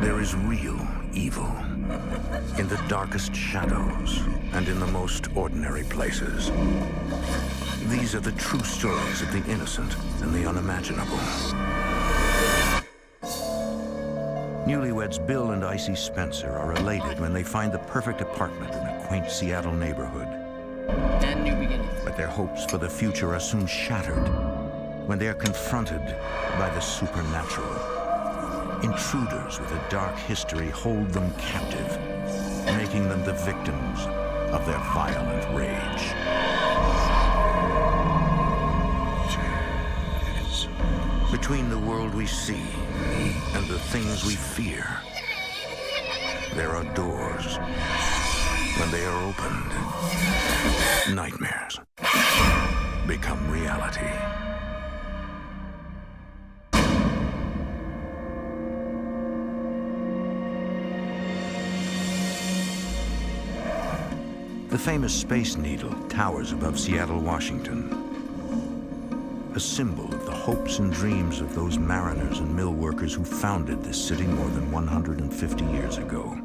There is real evil in the darkest shadows and in the most ordinary places. These are the true stories of the innocent and the unimaginable. Newlyweds Bill and Icy Spencer are elated when they find the perfect apartment in a quaint Seattle neighborhood. And new beginnings. But their hopes for the future are soon shattered when they are confronted by the supernatural. Intruders with a dark history hold them captive, making them the victims of their violent rage. Between the world we see and the things we fear, there are doors. When they are opened, nightmares become reality. The famous Space Needle towers above Seattle, Washington, a symbol of the hopes and dreams of those mariners and mill workers who founded this city more than 150 years ago.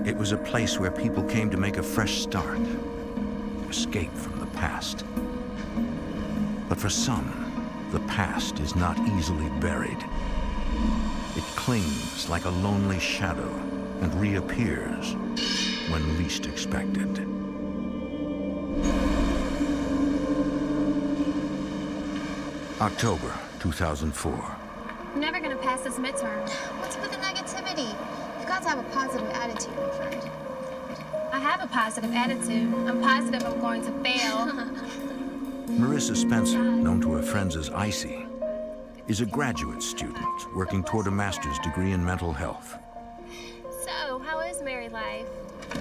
It was a place where people came to make a fresh start, escape from the past. But for some, the past is not easily buried. It clings like a lonely shadow and reappears when least expected. October 2004. I'm never gonna pass this midterm. What's with the negativity? You've got to have a positive attitude, my friend. I have a positive attitude. I'm positive I'm going to fail. Marissa Spencer, known to her friends as Icy, is a graduate student working toward a master's degree in mental health. So, how is married life?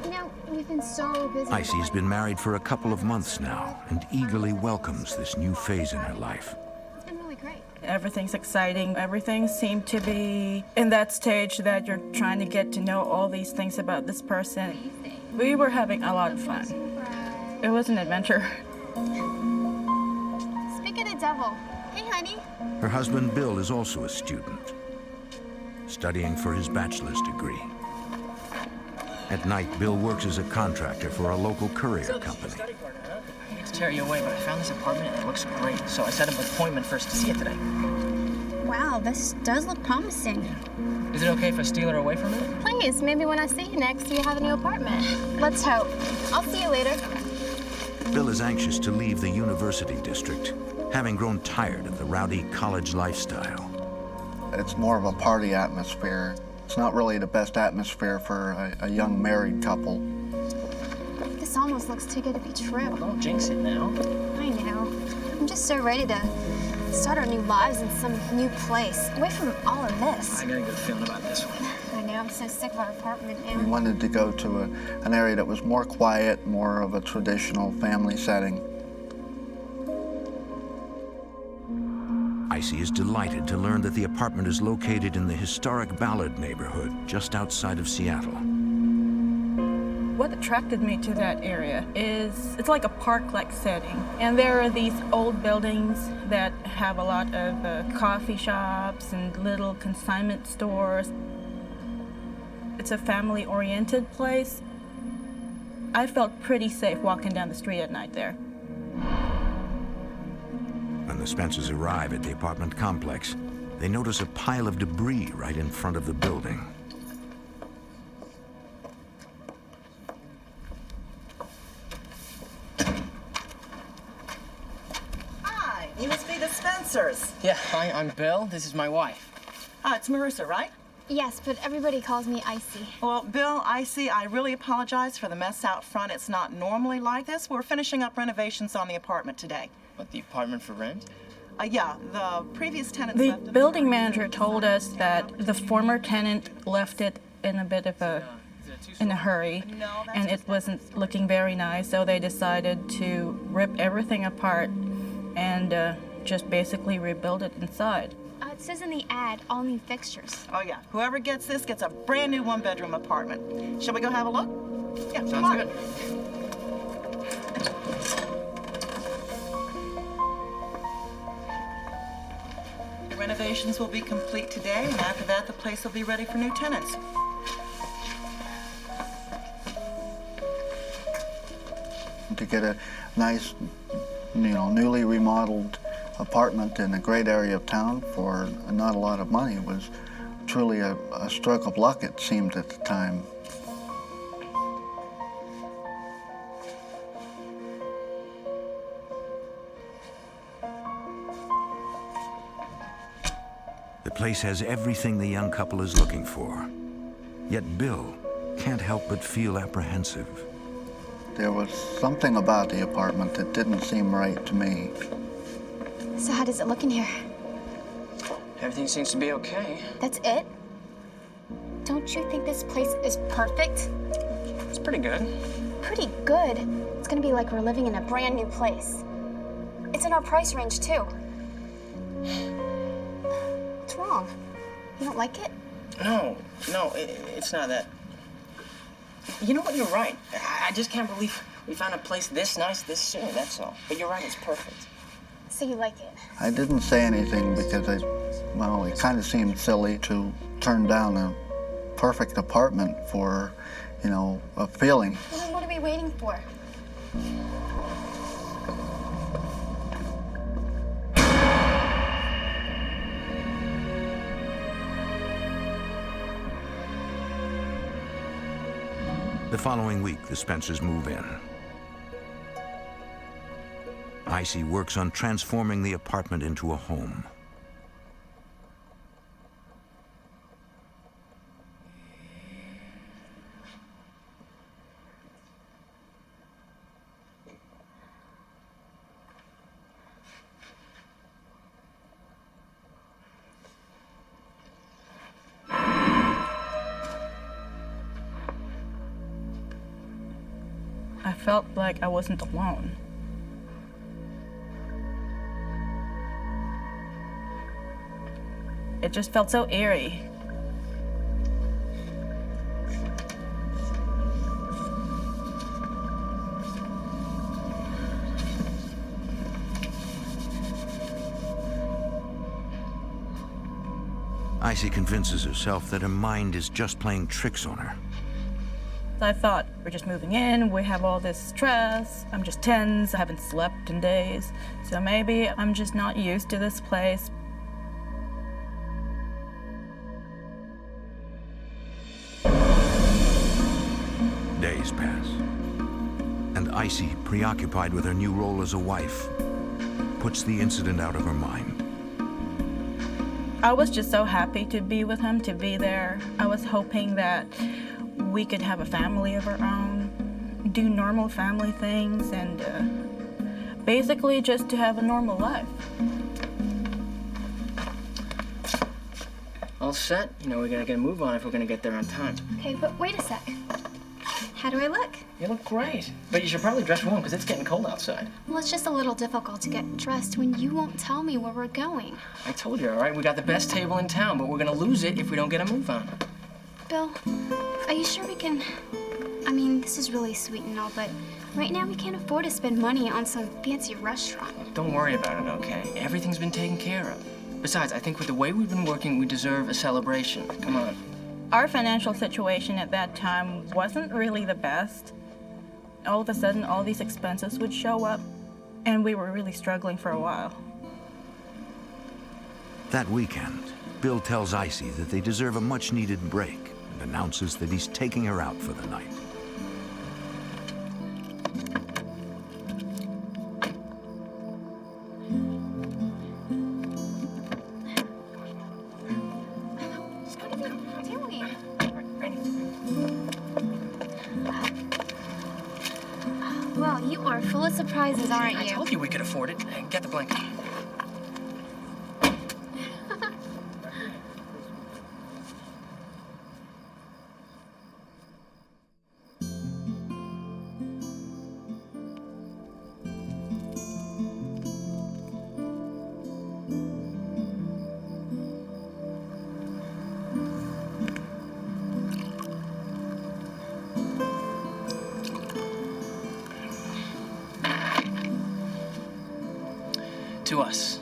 You know, we've been so busy. Icy's been married for a couple of months now and eagerly welcomes this new phase in her life. It's been really great. Everything's exciting. Everything seemed to be in that stage that you're trying to get to know all these things about this person. We were having a lot of fun. It was an adventure. Speak of the devil. Hey, honey. Her husband, Bill, is also a student, studying for his bachelor's degree. At night, Bill works as a contractor for a local courier company. I hate to tear you away, but I found this apartment and it looks great. So I set up an appointment first to see it today. Wow, this does look promising. Is it okay if I steal her away from it? Please, maybe when I see you next, you have a new apartment. Let's hope. I'll see you later. Bill is anxious to leave the university district, having grown tired of the rowdy college lifestyle. It's more of a party atmosphere. It's not really the best atmosphere for a young married couple. This almost looks too good to be true. Don't jinx it now. I know. I'm just so ready to start our new lives in some new place, away from all of this. I got a good feeling about this one. I know, I'm so sick of our apartment We now. wanted to go to an area that was more quiet, more of a traditional family setting. Icy is delighted to learn that the apartment is located in the historic Ballard neighborhood just outside of Seattle. What attracted me to that area is it's like a park-like setting. And there are these old buildings that have a lot of coffee shops and little consignment stores. It's a family-oriented place. I felt pretty safe walking down the street at night there. When the Spencers arrive at the apartment complex, they notice a pile of debris right in front of the building. Hi, you must be the Spencers. Yeah, hi, I'm Bill. This is my wife. It's Marissa, right? Yes, but everybody calls me Icy. Well, Bill, Icy, I really apologize for the mess out front. It's not normally like this. We're finishing up renovations on the apartment today. What, the apartment for rent? Yeah, the previous tenants The left. building manager told us that the former tenant left it in a bit of a hurry, and it wasn't looking very nice, so they decided to rip everything apart and just basically rebuild it inside. It says in the ad, all new fixtures. Oh, yeah. Whoever gets this gets a brand new one-bedroom apartment. Shall we go have a look? Yeah, come Sounds on. good. The renovations will be complete today, and after that, the place will be ready for new tenants. To get a nice, newly remodeled apartment in a great area of town for not a lot of money was truly a stroke of luck, it seemed at the time. The place has everything the young couple is looking for. Yet Bill can't help but feel apprehensive. There was something about the apartment that didn't seem right to me. So how does it look in here? Everything seems to be okay. That's it? Don't you think this place is perfect? It's pretty good. Pretty good. It's gonna be like we're living in a brand new place. It's in our price range, too. What's wrong? You don't like it? No, it's not that. You know what, you're right. I just can't believe we found a place this nice this soon, that's all. But you're right, it's perfect. So you like it? I didn't say anything because it kind of seemed silly to turn down a perfect apartment for, a feeling. Well, then what are we waiting for? The following week, the Spencers move in. Icy works on transforming the apartment into a home. I felt like I wasn't alone. It just felt so eerie. Icy convinces herself that her mind is just playing tricks on her. I thought, we're just moving in, we have all this stress, I'm just tense, I haven't slept in days, so maybe I'm just not used to this place. Days pass, and Icy, preoccupied with her new role as a wife, puts the incident out of her mind. I was just so happy to be with him, to be there. I was hoping that we could have a family of our own, do normal family things, and basically just to have a normal life. All set? We gotta get a move on if we're gonna get there on time. Okay, but wait a sec. How do I look? You look great. But you should probably dress warm because it's getting cold outside. Well, it's just a little difficult to get dressed when you won't tell me where we're going. I told you, all right? We got the best table in town, but we're gonna lose it if we don't get a move on. Bill, are you sure we can... I mean, this is really sweet and all, but right now we can't afford to spend money on some fancy restaurant. Don't worry about it, okay? Everything's been taken care of. Besides, I think with the way we've been working, we deserve a celebration. Come on. Our financial situation at that time wasn't really the best. All of a sudden, all these expenses would show up, and we were really struggling for a while. That weekend, Bill tells Icy that they deserve a much-needed break and announces that he's taking her out for the night. Well, you are full of surprises, aren't I you? told you we could afford it. Get the blanket. To us.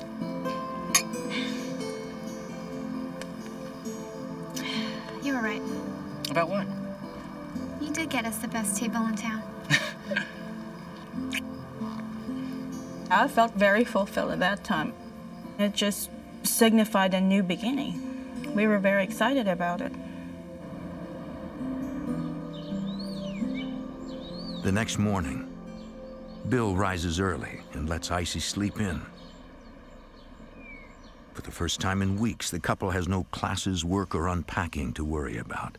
About what? You did get us the best table in town. I felt very fulfilled at that time. It just signified a new beginning. We were very excited about it. The next morning, Bill rises early and lets Icy sleep in. For the first time in weeks, the couple has no classes, work, or unpacking to worry about.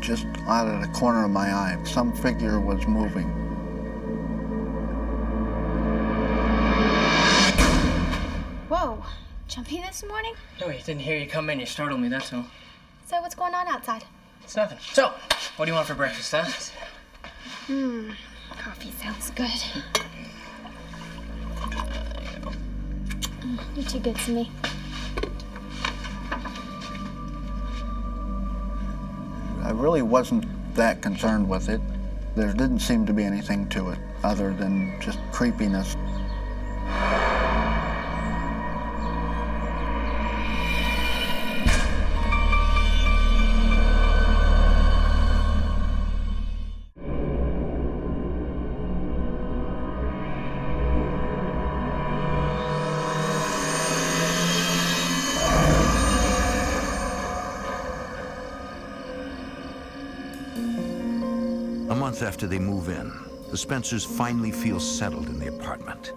Just out of the corner of my eye, some figure was moving. Whoa, jumpy this morning? No, he didn't hear you come in. You startled me, that's all. So what's going on outside? It's nothing. So, what do you want for breakfast, huh? Coffee sounds good. You're too good to me. I really wasn't that concerned with it. There didn't seem to be anything to it other than just creepiness. A month after they move in, the Spencers finally feel settled in the apartment.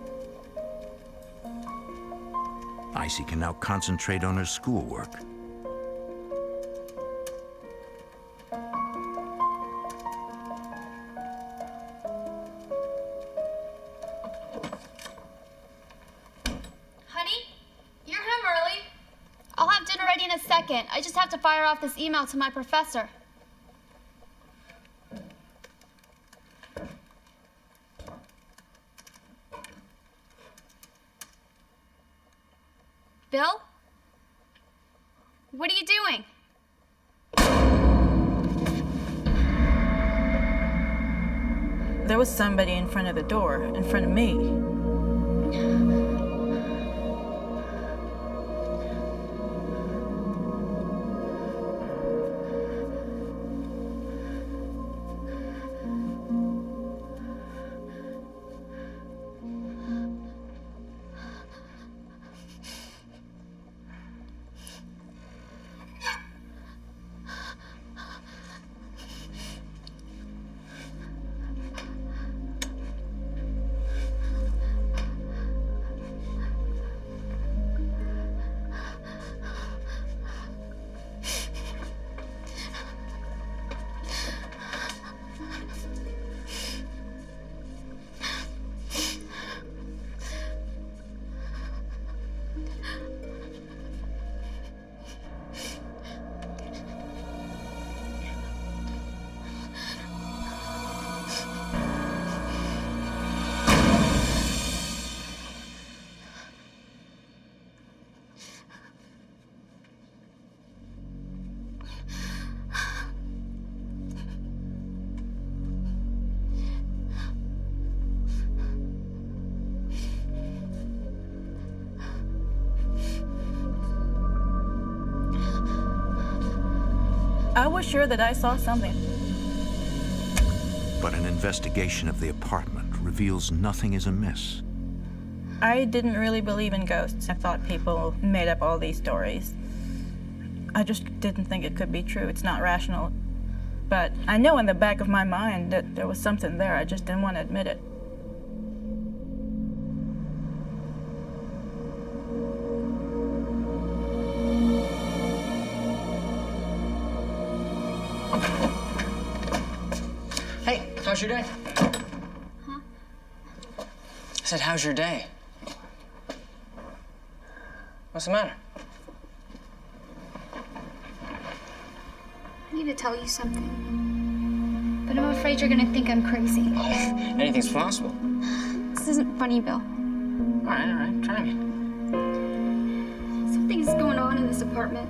Icy can now concentrate on her schoolwork. Honey, you're home early. I'll have dinner ready in a second. I just have to fire off this email to my professor. Bill? What are you doing? There was somebody in front of the door, in front of me. I was sure that I saw something. But an investigation of the apartment reveals nothing is amiss. I didn't really believe in ghosts. I thought people made up all these stories. I just didn't think it could be true. It's not rational. But I know in the back of my mind that there was something there. I just didn't want to admit it. Hey, how's your day? Huh? I said, how's your day? What's the matter? I need to tell you something. But I'm afraid you're gonna think I'm crazy. Anything's possible. This isn't funny, Bill. All right, try me. Something's going on in this apartment.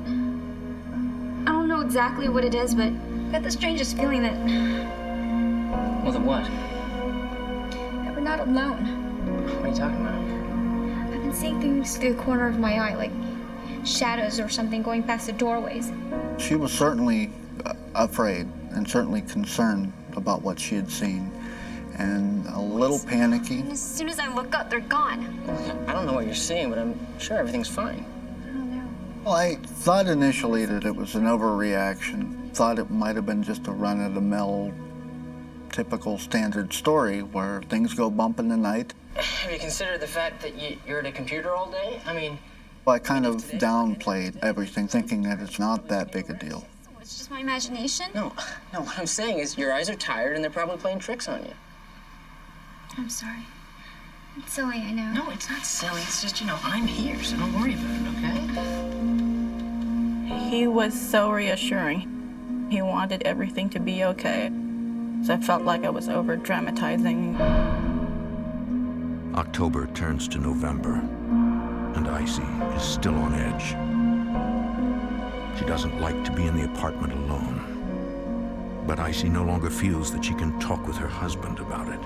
exactly what it is, but I got the strangest feeling that Well, then what? we're not alone. What are you talking about? I've been seeing things through the corner of my eye, like shadows or something going past the doorways. She was certainly afraid and certainly concerned about what she had seen, and a little panicky. And as soon as I look up, they're gone. I don't know what you're seeing, but I'm sure everything's fine. I don't know. Well, I thought initially that it was an overreaction. Thought it might have been just a run-of-the-mill, typical standard story where things go bump in the night. Have you considered the fact that you're at a computer all day? I mean, I kind of downplayed everything, thinking that it's not that big a deal. It's just my imagination. no, what I'm saying is your eyes are tired and they're probably playing tricks on you. I'm sorry. It's silly, I know. No, it's not silly. It's just, I'm here, so don't worry about it, okay? He was so reassuring. He wanted everything to be okay. So I felt like I was over-dramatizing. October turns to November, and Icy is still on edge. She doesn't like to be in the apartment alone. But Icy no longer feels that she can talk with her husband about it.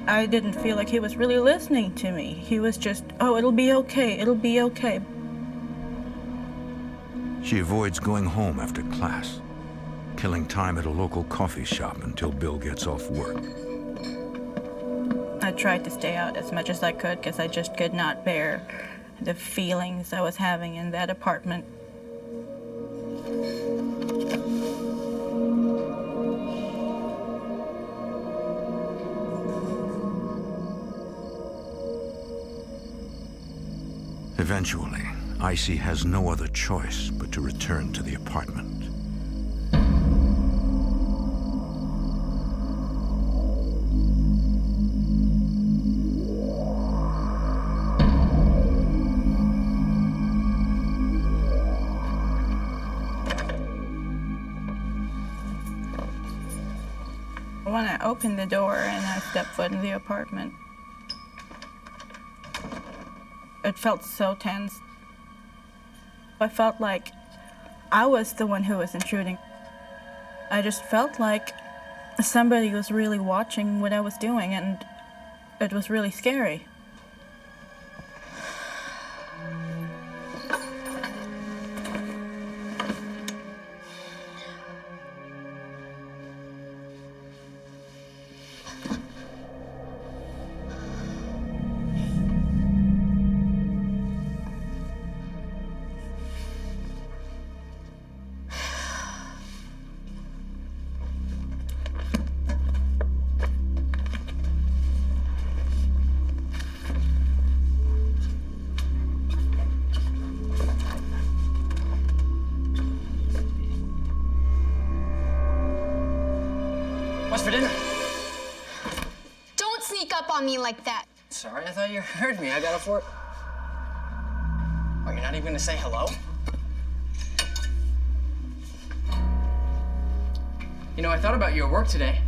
I didn't feel like he was really listening to me. He was just, oh, it'll be okay, it'll be okay. She avoids going home after class, killing time at a local coffee shop until Bill gets off work. I tried to stay out as much as I could because I just could not bear the feelings I was having in that apartment. Eventually, Icy has no other choice but to return to the apartment. When I opened the door and I stepped foot in the apartment, it felt so tense. I felt like I was the one who was intruding. I just felt like somebody was really watching what I was doing, and it was really scary. What's for dinner? Don't sneak up on me like that. Sorry, I thought you heard me. I got a fork. Oh, you're not even gonna say hello? I thought about you at work today.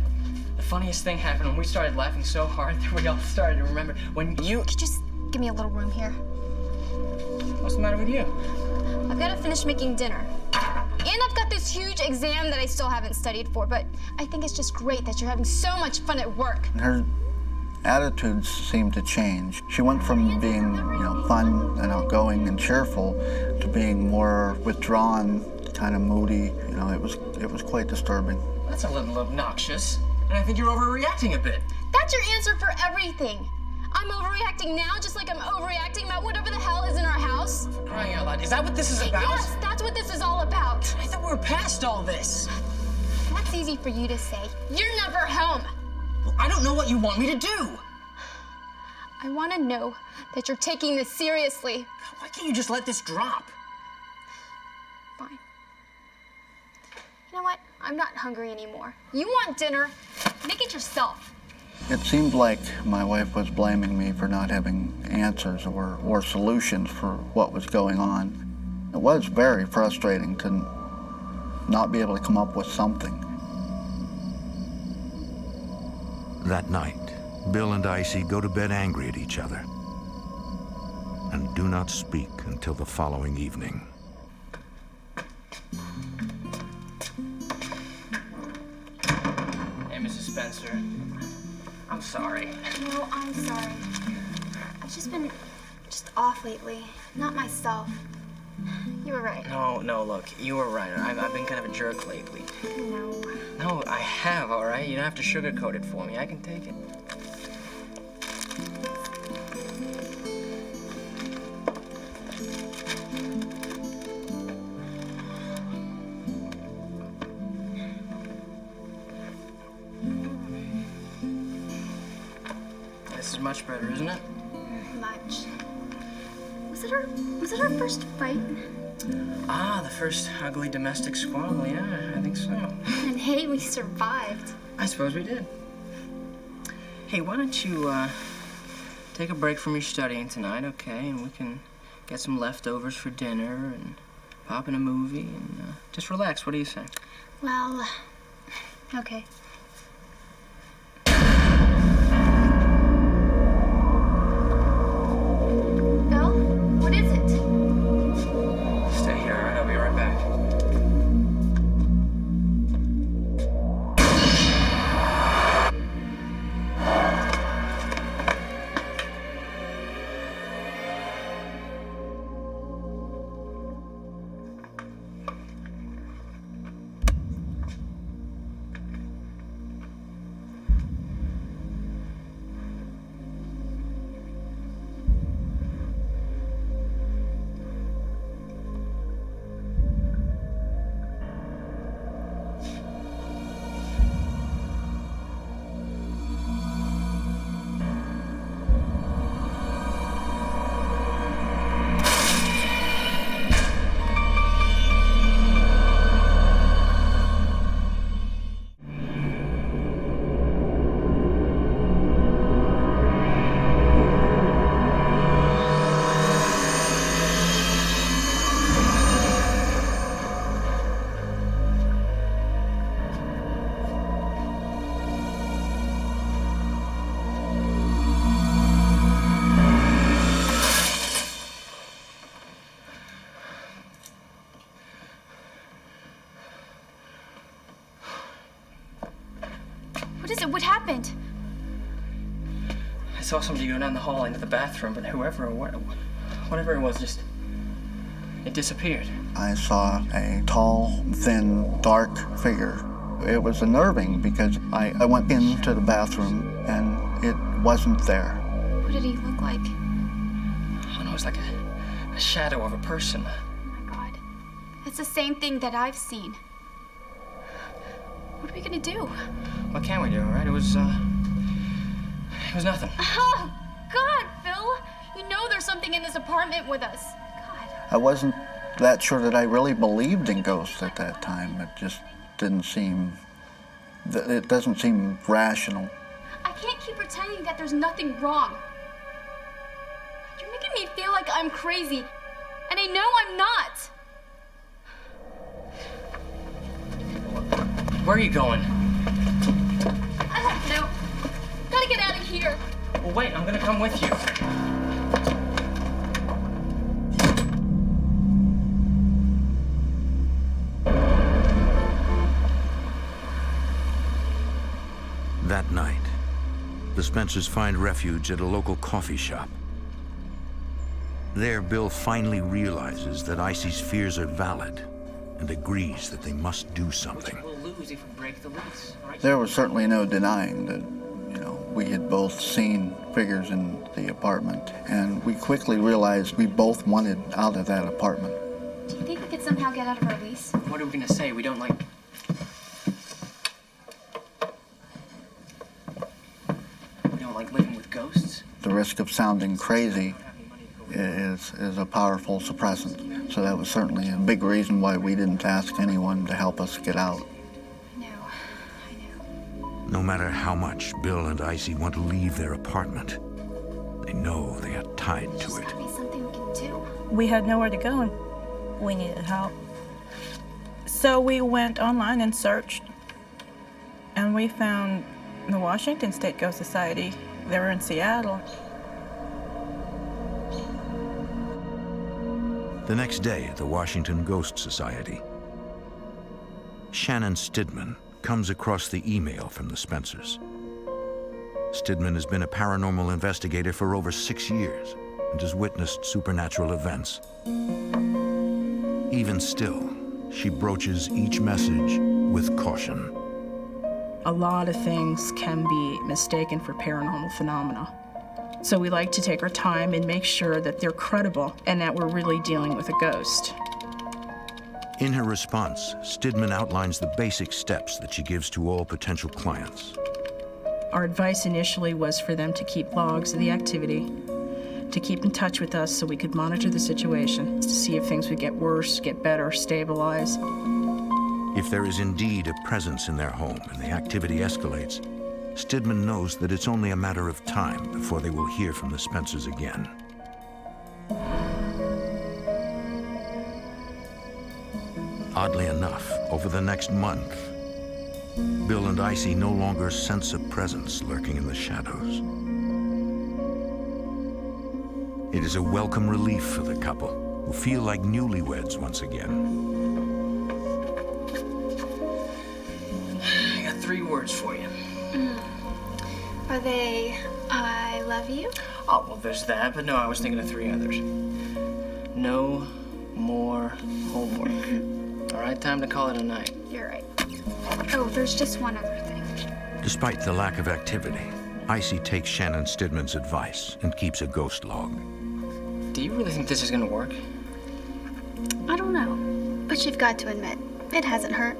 The funniest thing happened when we started laughing so hard that we all started to remember when you... Just give me a little room here. What's the matter with you? I've got to finish making dinner. And I've got this huge exam that I still haven't studied for, but I think it's just great that you're having so much fun at work. Her attitudes seemed to change. She went from being, fun and outgoing and cheerful to being more withdrawn, kind of moody. It was quite disturbing. That's a little obnoxious. And I think you're overreacting a bit. That's your answer for everything. I'm overreacting now, just like I'm overreacting about whatever the hell is in our house. For crying out loud. Is that what this is about? Yes, that's what this is all about. I thought we were past all this. That's easy for you to say. You're never home. Well, I don't know what you want me to do. I want to know that you're taking this seriously. Why can't you just let this drop? Fine. You know what? I'm not hungry anymore. You want dinner? Make it yourself. It seemed like my wife was blaming me for not having answers or solutions for what was going on. It was very frustrating to not be able to come up with something. That night, Bill and Icy go to bed angry at each other and do not speak until the following evening. Spencer. I'm sorry. No, I'm sorry. I've just been off lately. Not myself. You were right. No, look, you were right. I've been kind of a jerk lately. No. No, I have, all right? You don't have to sugarcoat it for me. I can take it. This is much better, isn't it? Much. Was it our first fight? Ah, the first ugly domestic squabble, yeah, I think so. And hey, we survived. I suppose we did. Hey, why don't you, take a break from your studying tonight, okay? And we can get some leftovers for dinner and pop in a movie and just relax. What do you say? Well, okay. Bill, what is it? Stay here, all right? I'll be right back. What is it? What happened? I saw somebody go down the hall into the bathroom, but whoever or whatever it was, just, it disappeared. I saw a tall, thin, dark figure. It was unnerving because I went into the bathroom and it wasn't there. What did he look like? I don't know, it was like a shadow of a person. Oh my God. That's the same thing that I've seen. What are we gonna do? What can we do, all right? It was nothing. Oh, God, Phil! You know there's something in this apartment with us. God. I wasn't that sure that I really believed in ghosts at that time. It just didn't seem, it doesn't seem rational. I can't keep pretending that there's nothing wrong. You're making me feel like I'm crazy, and I know I'm not. Where are you going? I don't know. Gotta get out of here. Well, wait, I'm gonna come with you. That night, the Spencers find refuge at a local coffee shop. There, Bill finally realizes that Icy's fears are valid and agrees that they must do something. We'll lose if we break the lease, all right? There was certainly no denying that, we had both seen figures in the apartment, and we quickly realized we both wanted out of that apartment. Do you think we could somehow get out of our lease? What are we gonna say? We don't like... We don't like living with ghosts? The risk of sounding crazy is a powerful suppressant. So that was certainly a big reason why we didn't ask anyone to help us get out. I know. No matter how much Bill and Icy want to leave their apartment, they know they are tied to There's it. gotta be something we can do. We had nowhere to go and we needed help. So we went online and searched, and we found the Washington State Ghost Society. They were in Seattle. The next day at the Washington Ghost Society, Shannon Stidman, comes across the email from the Spencers. Stidman has been a paranormal investigator for over 6 years and has witnessed supernatural events. Even still, she broaches each message with caution. A lot of things can be mistaken for paranormal phenomena. So we like to take our time and make sure that they're credible and that we're really dealing with a ghost. In her response, Stidman outlines the basic steps that she gives to all potential clients. Our advice initially was for them to keep logs of the activity, to keep in touch with us so we could monitor the situation, to see if things would get worse, get better, stabilize. If there is indeed a presence in their home and the activity escalates, Stidman knows that it's only a matter of time before they will hear from the Spencers again. Oddly enough, over the next month, Bill and Icy no longer sense a presence lurking in the shadows. It is a welcome relief for the couple, who feel like newlyweds once again. I got 3 words for you. Are they, I love you? Oh, well, there's that, but no, I was thinking of 3 others. No more homework. All right, time to call it a night. You're right. Oh, there's just one other thing. Despite the lack of activity, Icy takes Shannon Stidman's advice and keeps a ghost log. Do you really think this is gonna work? I don't know, but you've got to admit, it hasn't hurt.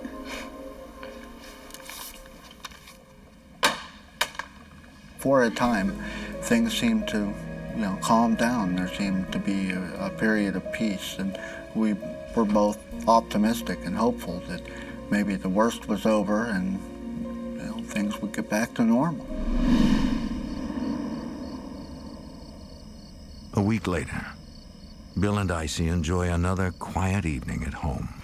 For a time, things seemed to, calm down. There seemed to be a period of peace, and we were both optimistic and hopeful that maybe the worst was over and things would get back to normal. A week later, Bill and Icy enjoy another quiet evening at home.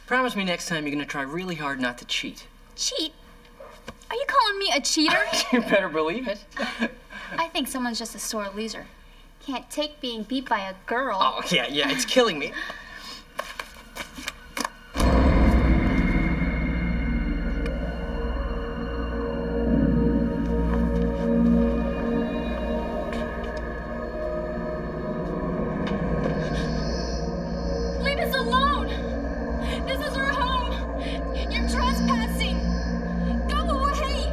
Promise me next time you're gonna try really hard not to cheat. Cheat? Are you calling me a cheater? You better believe it. I think someone's just a sore loser. Can't take being beat by a girl. Oh, yeah, it's killing me. Leave us alone! This is our home! You're trespassing! Go away!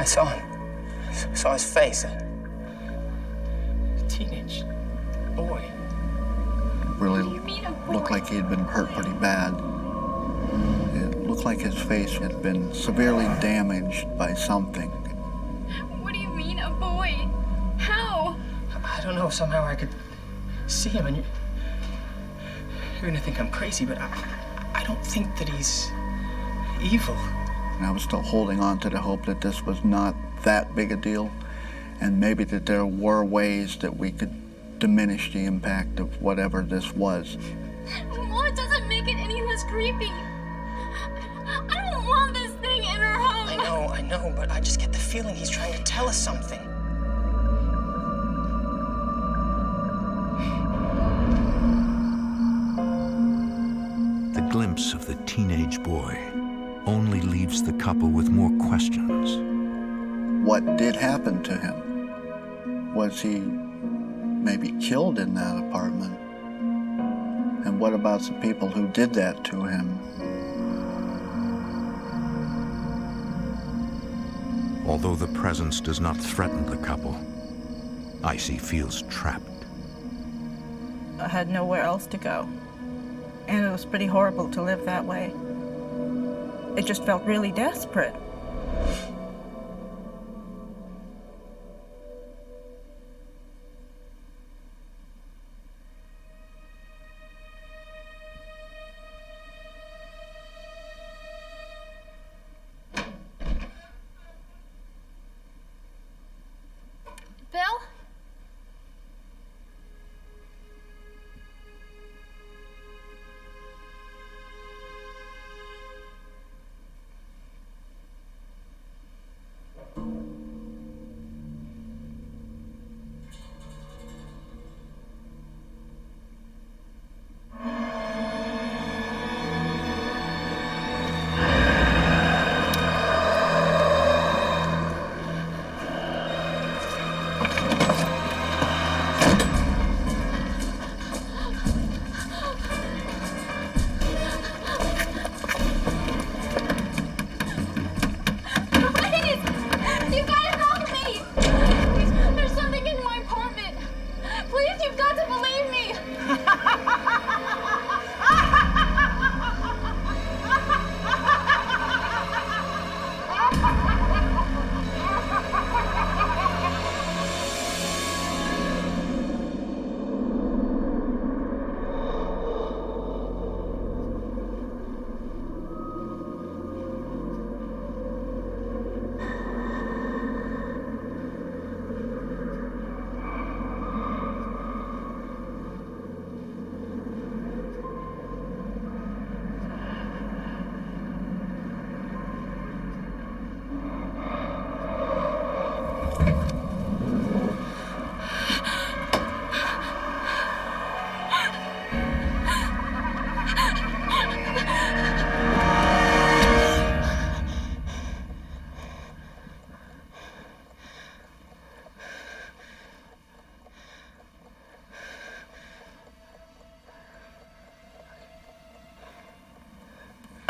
I saw him. I saw his face. A teenage boy. Really You mean a boy? looked like he had been hurt pretty bad. It looked like his face had been severely damaged by something. What do you mean, a boy? How? I don't know. Somehow I could see him, and you're gonna think I'm crazy, but I don't think that he's evil. And I was still holding on to the hope that this was not that big a deal, and maybe that there were ways that we could diminish the impact of whatever this was. Well, it doesn't make it any less creepy. I don't want this thing in our home. I know, but I just get the feeling he's trying to tell us something. The glimpse of the teenage boy only leaves the couple with more questions. What did happen to him? Was he maybe killed in that apartment? And what about the people who did that to him? Although the presence does not threaten the couple, Icy feels trapped. I had nowhere else to go. And it was pretty horrible to live that way. It just felt really desperate. Bill?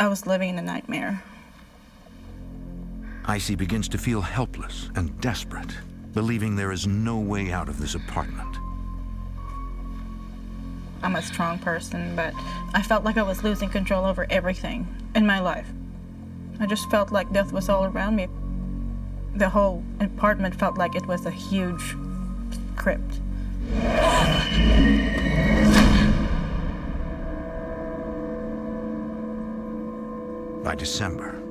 I was living in a nightmare. Icy begins to feel helpless and desperate, believing there is no way out of this apartment. I'm a strong person, but I felt like I was losing control over everything in my life. I just felt like death was all around me. The whole apartment felt like it was a huge crypt. By December,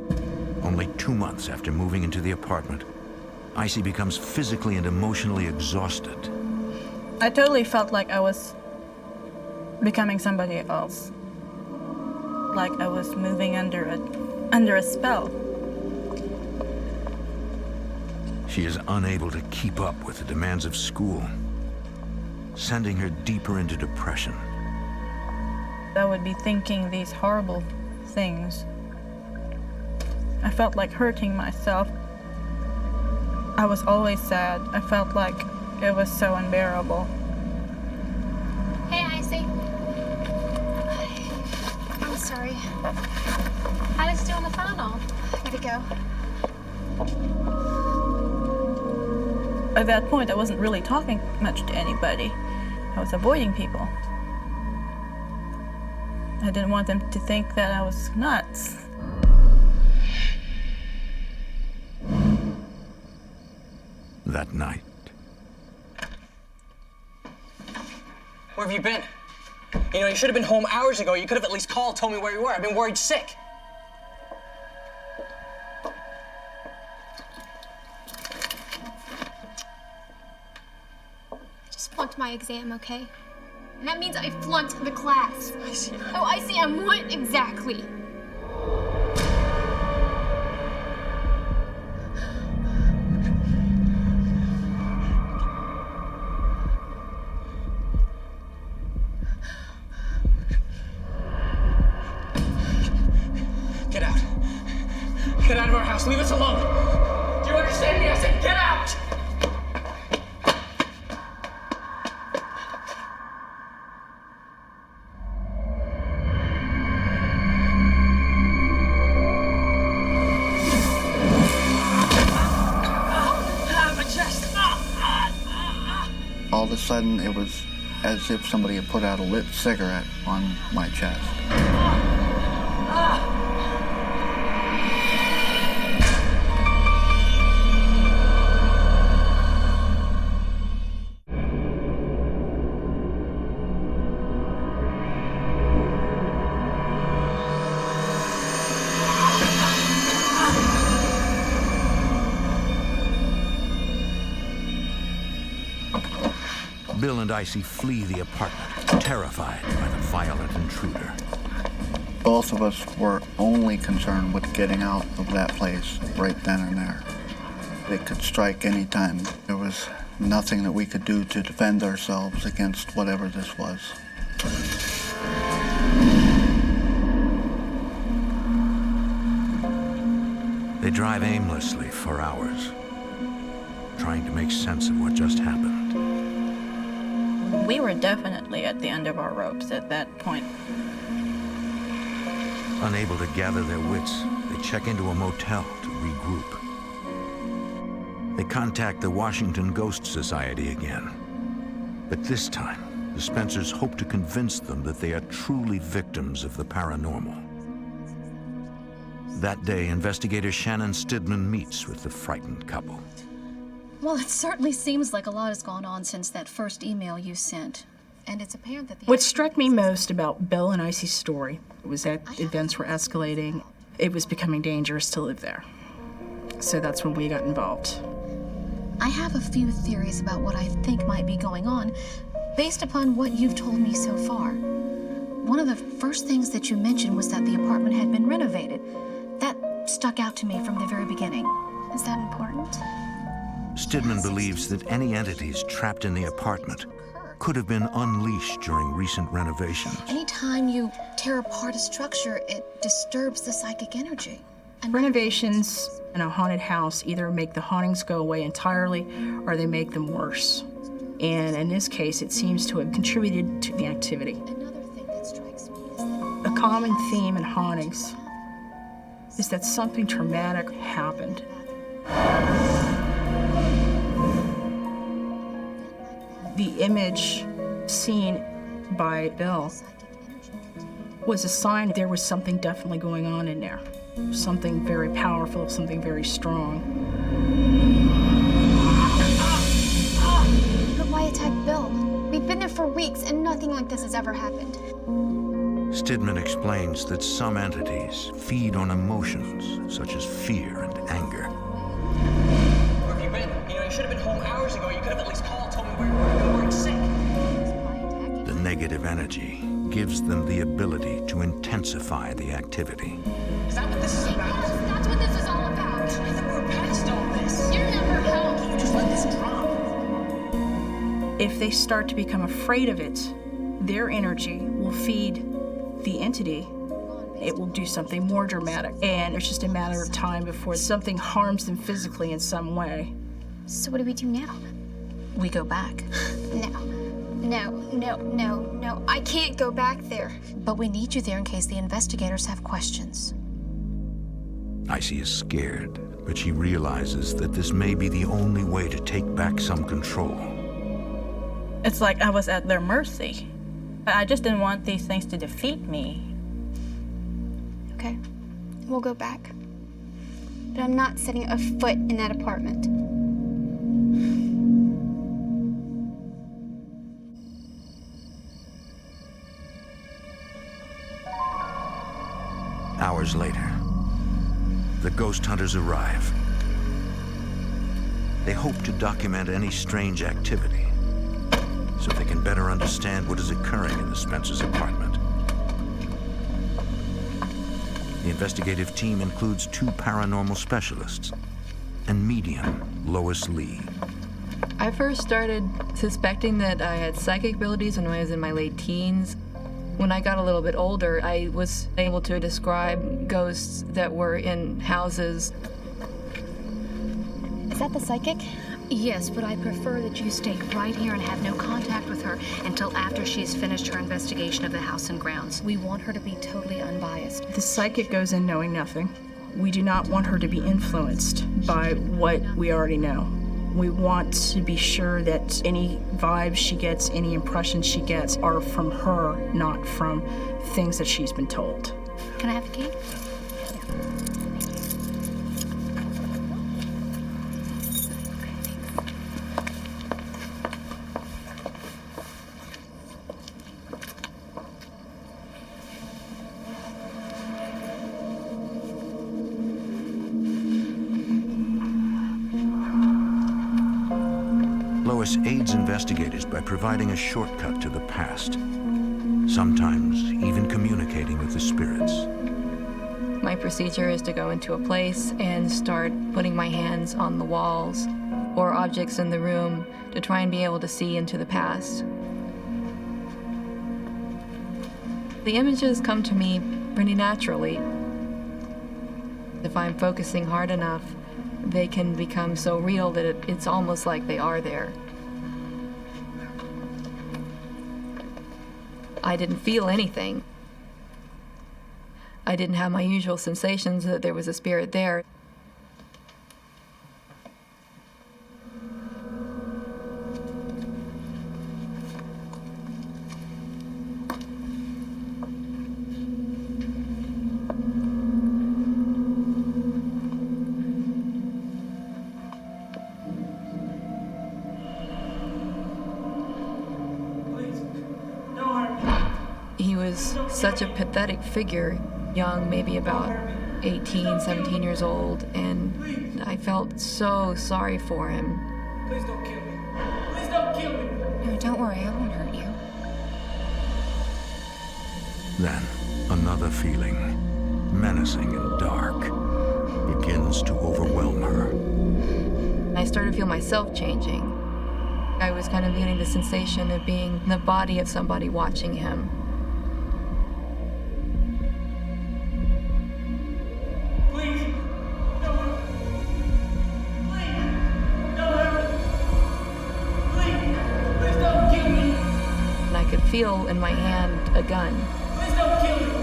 only 2 months after moving into the apartment, Icy becomes physically and emotionally exhausted. I totally felt like I was becoming somebody else. Like I was moving under a spell. She is unable to keep up with the demands of school, sending her deeper into depression. I would be thinking these horrible things. I felt like hurting myself. I was always sad. I felt like it was so unbearable. Hey, Icy. I'm sorry. How did you do on the final? I gotta go. At that point, I wasn't really talking much to anybody. I was avoiding people. I didn't want them to think that I was nuts. That night, Where have you been? You know, you should have been home hours ago. You could have at least called, told me where you were. I've been worried sick. I just flunked my exam, okay? And that means I flunked the class. Icy. Oh, Icy, I'm what exactly? Get out. Get out of house. Leave us alone. Do you understand me? I said get out! All of a sudden, it was as if somebody had put out a lit cigarette on my chest. Bill and Icy flee the apartment, terrified by the violent intruder. Both of us were only concerned with getting out of that place right then and there. It could strike any time. There was nothing that we could do to defend ourselves against whatever this was. They drive aimlessly for hours, trying to make sense of what just happened. We were definitely at the end of our ropes at that point. Unable to gather their wits, they check into a motel to regroup. They contact the Washington Ghost Society again. But this time, the Spencers hope to convince them that they are truly victims of the paranormal. That day, investigator Shannon Stidman meets with the frightened couple. Well, it certainly seems like a lot has gone on since that first email you sent. And it's apparent that the... What struck me most about Bill and Icy's story was that events were escalating. It was becoming dangerous to live there. So that's when we got involved. I have a few theories about what I think might be going on, based upon what you've told me so far. One of the first things that you mentioned was that the apartment had been renovated. That stuck out to me from the very beginning. Is that important? Stidman believes that any entities trapped in the apartment could have been unleashed during recent renovations. Anytime you tear apart a structure, it disturbs the psychic energy. And Renovations in a haunted house either make the hauntings go away entirely or they make them worse. And in this case, it seems to have contributed to the activity. another thing that strikes me is that A common theme in hauntings is that something traumatic happened. The image seen by Bill was a sign there was something definitely going on in there. Something very powerful, something very strong. But why attack Bill? We've been there for weeks and nothing like this has ever happened. Stidman explains that some entities feed on emotions such as fear and anger. Where have you been? You should have been home hours ago. You could have at least called, told me where you were. You weren't sick. The negative energy gives them the ability to intensify the activity. Is that what this is about? That's what this is all about. I thought we were past all this. You're never home. Can't you just let this drop? If they start to become afraid of it, their energy will feed the entity. It will do something more dramatic. And it's just a matter of time before something harms them physically in some way. So what do we do now? We go back. No. I can't go back there. But we need you there in case the investigators have questions. Icy is scared, but she realizes that this may be the only way to take back some control. It's like I was at their mercy. I just didn't want these things to defeat me. Okay, we'll go back. But I'm not setting a foot in that apartment. Hours later, the ghost hunters arrive. They hope to document any strange activity so they can better understand what is occurring in the Spencers' apartment. The investigative team includes 2 paranormal specialists and medium Lois Lee. I first started suspecting that I had psychic abilities when I was in my late teens. When I got a little bit older, I was able to describe ghosts that were in houses Is that the psychic? Yes, but I prefer that you stay right here and have no contact with her until after she's finished her investigation of the house and grounds. We want her to be totally unbiased. The psychic goes in knowing nothing. We do not want her to be influenced by what we already know. We want to be sure that any vibes she gets, any impressions she gets are from her, not from things that she's been told. Can I have the key? Lois aids investigators by providing a shortcut to the past, sometimes even communicating with the spirits. My procedure is to go into a place and start putting my hands on the walls or objects in the room to try and be able to see into the past. The images come to me pretty naturally. If I'm focusing hard enough, they can become so real that it's almost like they are there. I didn't feel anything. I didn't have my usual sensations that there was a spirit there. He was such a pathetic figure, young, maybe about 18, 17 years old, and I felt so sorry for him. Please don't kill me. Please don't kill me. No, don't worry, I won't hurt you. Then, another feeling, menacing and dark, begins to overwhelm her. I started to feel myself changing. I was kind of getting the sensation of being the body of somebody watching him. Feel in my hand a gun. Please don't kill me.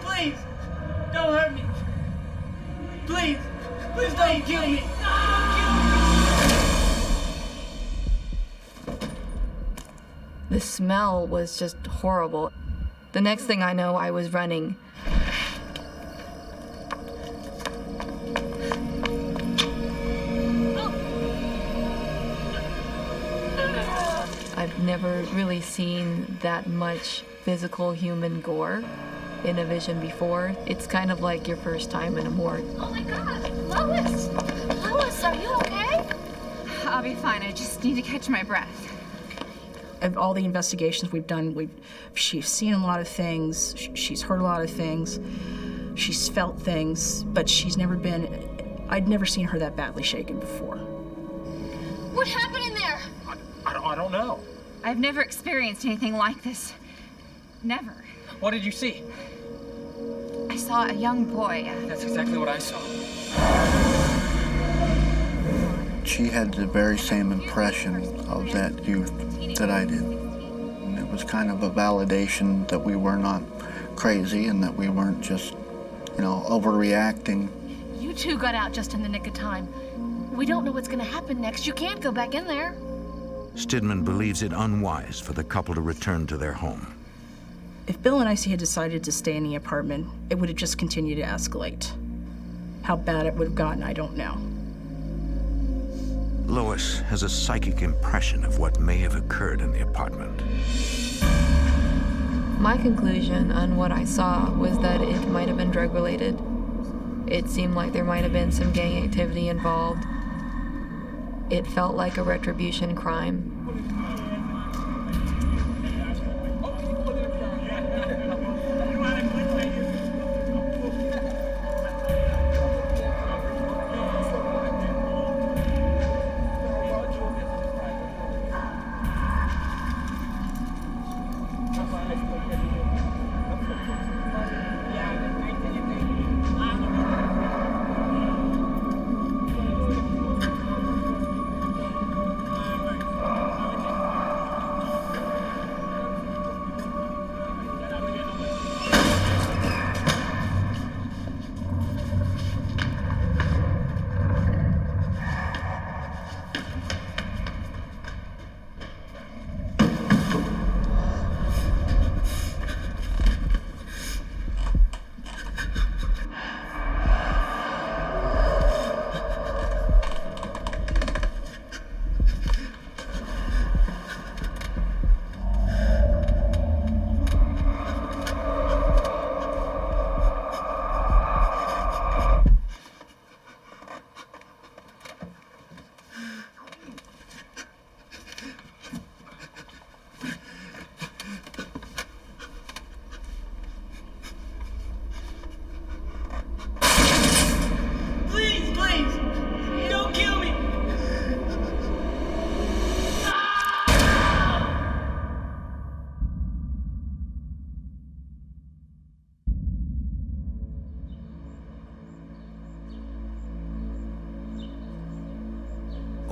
Please, don't hurt me. Please, please don't kill me. The smell was just horrible. The next thing I know, I was running. I've never really seen that much physical human gore in a vision before. It's kind of like your first time in a morgue. Oh my God, Lois! Lois, are you okay? I'll be fine. I just need to catch my breath. Of all the investigations we've done, she's seen a lot of things, she's heard a lot of things, she's felt things, but I'd never seen her that badly shaken before. What happened in there? I don't know. I've never experienced anything like this. Never. What did you see? I saw a young boy. That's exactly what I saw. She had the very same impression of that youth that I did. And it was kind of a validation that we were not crazy and that we weren't just, overreacting. You two got out just in the nick of time. We don't know what's gonna happen next. You can't go back in there. Stidman believes it unwise for the couple to return to their home. If Bill and Icy had decided to stay in the apartment, it would have just continued to escalate. How bad it would have gotten, I don't know. Lois has a psychic impression of what may have occurred in the apartment. My conclusion on what I saw was that it might have been drug-related. It seemed like there might have been some gang activity involved. It felt like a retribution crime.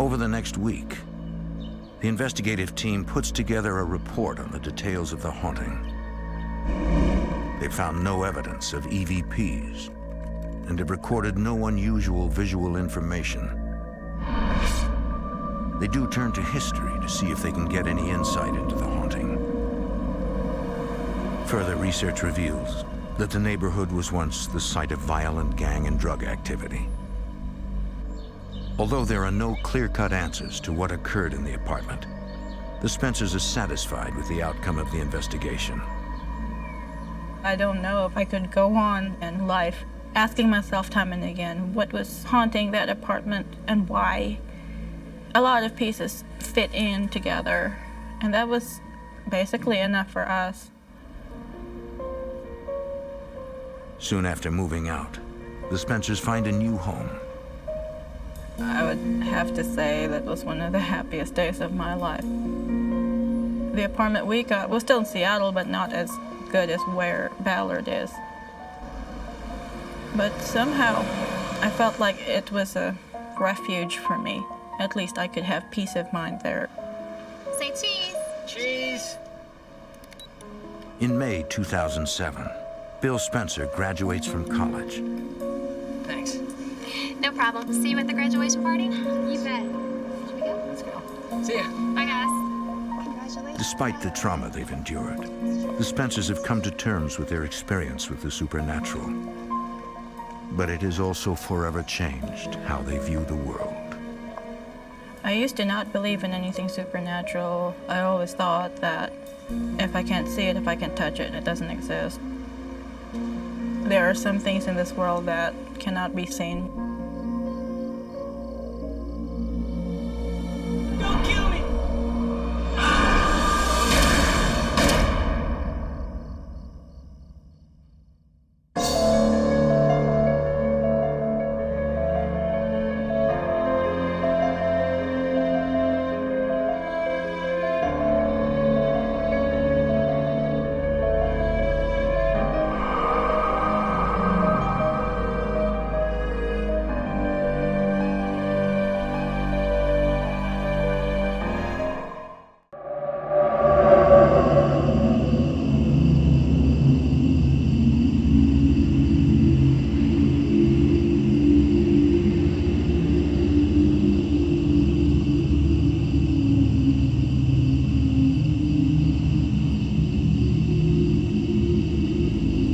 Over the next week, the investigative team puts together a report on the details of the haunting. They found no evidence of EVPs and have recorded no unusual visual information. They do turn to history to see if they can get any insight into the haunting. Further research reveals that the neighborhood was once the site of violent gang and drug activity. Although there are no clear-cut answers to what occurred in the apartment, the Spencers are satisfied with the outcome of the investigation. I don't know if I could go on in life asking myself time and again what was haunting that apartment and why. A lot of pieces fit in together, and that was basically enough for us. Soon after moving out, the Spencers find a new home. I would have to say that was one of the happiest days of my life. The apartment we got was still in Seattle, but not as good as where Ballard is. But somehow, I felt like it was a refuge for me. At least I could have peace of mind there. Say cheese. Cheese. In May 2007, Bill Spencer graduates from college. Thanks. No problem. See you at the graduation party? You bet. Should we go? Let's go. See ya. Bye, guys. Congratulations. Despite the trauma they've endured, the Spencers have come to terms with their experience with the supernatural. But it has also forever changed how they view the world. I used to not believe in anything supernatural. I always thought that if I can't see it, if I can't touch it, it doesn't exist. There are some things in this world that cannot be seen